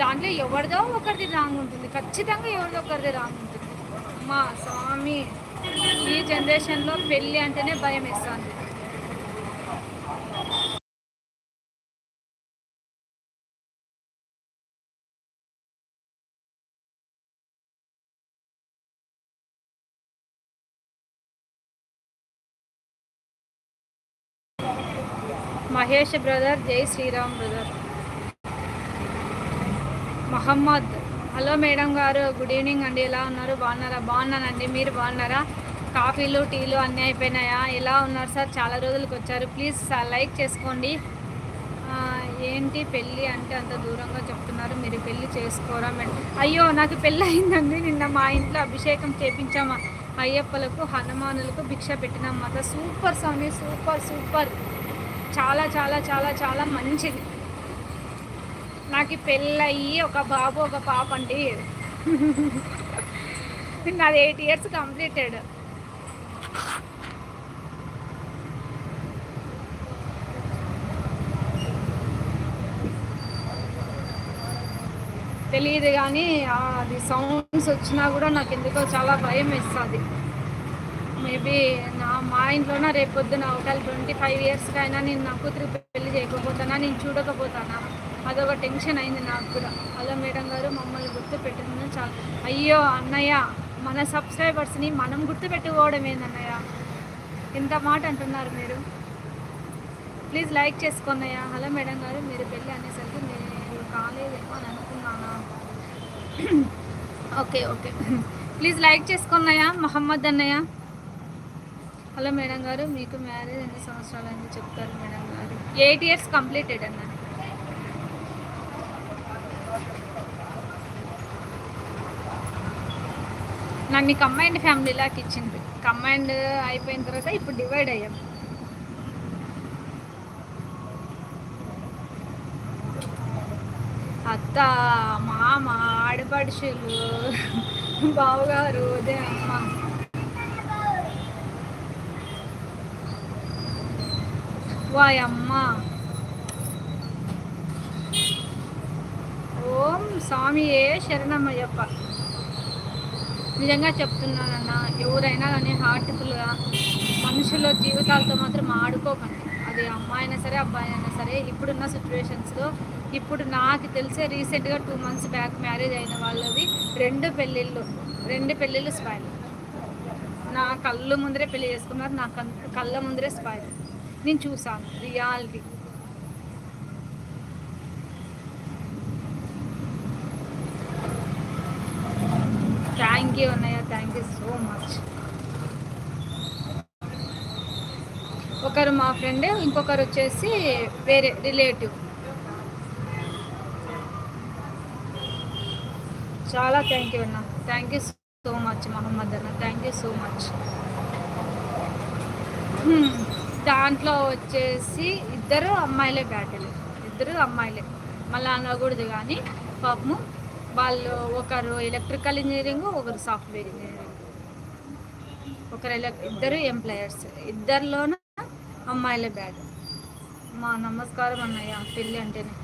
దాంట్లో ఎవరిదో ఒకరిది రాంగ్ ఉంటుంది, ఖచ్చితంగా ఎవరిదో ఒకరిది రాంగ్ ఉంటుంది. మా స్వామి, ఈ జనరేషన్లో పెళ్ళి అంటేనే భయం వేస్తుంది. Mahesh brother, Jai Sriram brother. Mohammed, hello madam గారు, గుడ్ ఈవినింగ్ అండి, ఎలా ఉన్నారు? బాగున్నారా? బాగున్నానండి, మీరు బాగున్నారా? కాఫీలు టీలు అన్నీ అయిపోయినాయా? ఎలా ఉన్నారు సార్? చాలా రోజులకు వచ్చారు. ప్లీజ్ లైక్ చేసుకోండి. ఏంటి పెళ్ళి అంటే అంత దూరంగా చెప్తున్నారు, మీరు పెళ్ళి చేసుకోరా మేడం? అయ్యో, నాకు పెళ్ళి అయిందండి. నిన్న మా ఇంట్లో అభిషేకం చేపించామా, అయ్యప్పలకు హనుమానులకు భిక్ష పెట్టినాం మాట. సూపర్ స్వామి, సూపర్ సూపర్, చాలా చాలా చాలా చాలా మంచిది. నాకు పెళ్ళయ్యి ఒక బాబు ఒక పాప అండి. నాది 8 years కంప్లీటెడ్. తెలియదు కానీ అది సౌండ్స్ వచ్చినా కూడా నాకు ఎందుకో చాలా భయం వేస్తుంది. మేబీ మా ఇంట్లోనే రేపొద్దున ఒకవేళ 25 years అయినా నేను నా కూతురు పెళ్లి చేయకపోతానా, నేను చూడకపోతానా, అదొక టెన్షన్ అయింది నాకు కూడా. హలో మేడం గారు, మమ్మల్ని గుర్తు పెట్టిన చాలా. అయ్యో అన్నయ్య, మన సబ్స్క్రైబర్స్ని మనం గుర్తు పెట్టుకోవడం ఏందన్నయ్య, ఇంత మాట అంటున్నారు మీరు. ప్లీజ్ లైక్ చేసుకోన్నయ్య. హలో మేడం గారు, మీరు పెళ్ళి అనేసరికి మీరు కాలేదేమో అని అనుకున్నానా? ఓకే ఓకే, ప్లీజ్ లైక్ చేసుకున్నాయా మహమ్మద్ అన్నయ్య. హలో మేడం గారు, మీకు మ్యారేజ్ ఎన్ని సంవత్సరాలు అని చెప్తారు మేడం గారు? 8 years కంప్లీటెడ్ అన్న. నన్ను కంబైన్డ్ ఫ్యామిలీలాకి ఇచ్చింది. కంబైన్డ్ అయిపోయిన తర్వాత ఇప్పుడు డివైడ్ అయ్యాం. అత్త, మామ, ఆడపడుచులు, బావగారు, అదే అమ్మ. వాయమ్మ, ఓం స్వామియే శరణమయ్యప్ప. నిజంగా చెప్తున్నానన్న, ఎవరైనా కానీ హార్ట్ఫుల్గా మనుషుల జీవితాలతో మాత్రం ఆడుకోకండి. అది అమ్మాయి అయినా సరే అబ్బాయి అయినా సరే. ఇప్పుడున్న సిచ్యువేషన్స్లో, ఇప్పుడు నాకు తెలిసే రీసెంట్గా 2 months బ్యాక్ మ్యారేజ్ అయిన వాళ్ళవి 2 పెళ్ళిళ్ళు స్పాయిల్. నా కళ్ళు ముందరే పెళ్లి చేసుకున్నారు, నా కళ్ళ ముందరే స్పాయిల్. నేను చూసాను రియాలిటీ. థ్యాంక్ యూ అన్నయ్య, థ్యాంక్ యూ సో మచ్. ఒకరు మా ఫ్రెండ్, ఇంకొకరు వచ్చేసి వేరే రిలేటివ్. చాలా థ్యాంక్ యూ అన్న, thank you so much Mohammed అన్న, థ్యాంక్ యూ సో మచ్. దాంట్లో వచ్చేసి ఇద్దరు అమ్మాయిలే, బ్యాటిల్ ఇద్దరు అమ్మాయిలే. మళ్ళీ అనకూడదు కానీ పాపము వాళ్ళు, ఒకరు ఎలక్ట్రికల్ ఇంజనీరింగ్, ఒకరు సాఫ్ట్వేర్ ఇంజనీరింగ్, ఇద్దరు ఎంప్లాయర్స్. ఇద్దరిలోనూ అమ్మాయిలే బ్యాడ్. మా నమస్కారం అన్నయ్య, పెళ్ళి అంటేనే.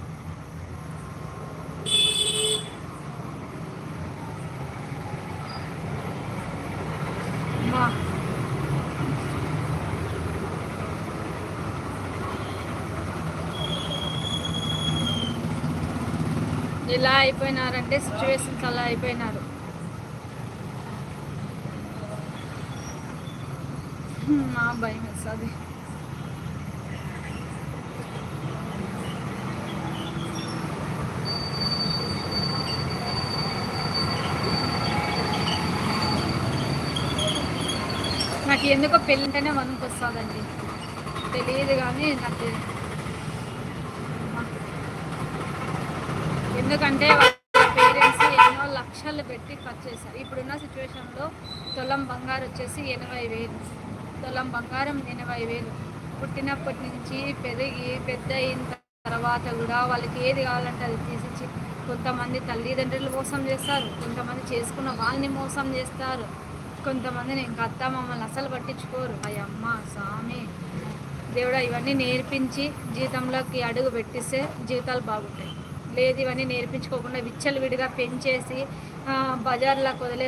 మా ఎలా అయిపోయినారంటే సిచ్యువేషన్స్ అలా అయిపోయినారు. నా భయం వేస్తుంది. నాకు ఎందుకో పెళ్ళంటేనే వణుకు వస్తుందండి, తెలియదు కానీ నాకు. ఎందుకంటే వాళ్ళ పేరెంట్స్ ఎన్నో లక్షలు పెట్టి ఖర్చు చేశారు. ఇప్పుడున్న సిచ్యువేషన్లో తులం బంగారం వచ్చేసి 80,000, తులం బంగారం 80,000. పుట్టినప్పటి నుంచి పెరిగి పెద్ద అయిన తర్వాత కూడా వాళ్ళకి ఏది కావాలంటే అది తీసిచ్చి, కొంతమంది తల్లిదండ్రులు మోసం చేస్తారు, కొంతమంది చేసుకున్న వాళ్ళని మోసం చేస్తారు, కొంతమందిని ఇంకా అత్త మమ్మల్ని అసలు పట్టించుకోరు. అయ్యమ్మ స్వామి దేవుడా, ఇవన్నీ నేర్పించి జీవితంలోకి అడుగు పెట్టిస్తే జీవితాలు బాగుంటాయి. లేదు ఇవన్నీ నేర్పించుకోకుండా విచ్చలవిడిగా పెంచేసి బజార్లోకి వదిలేసి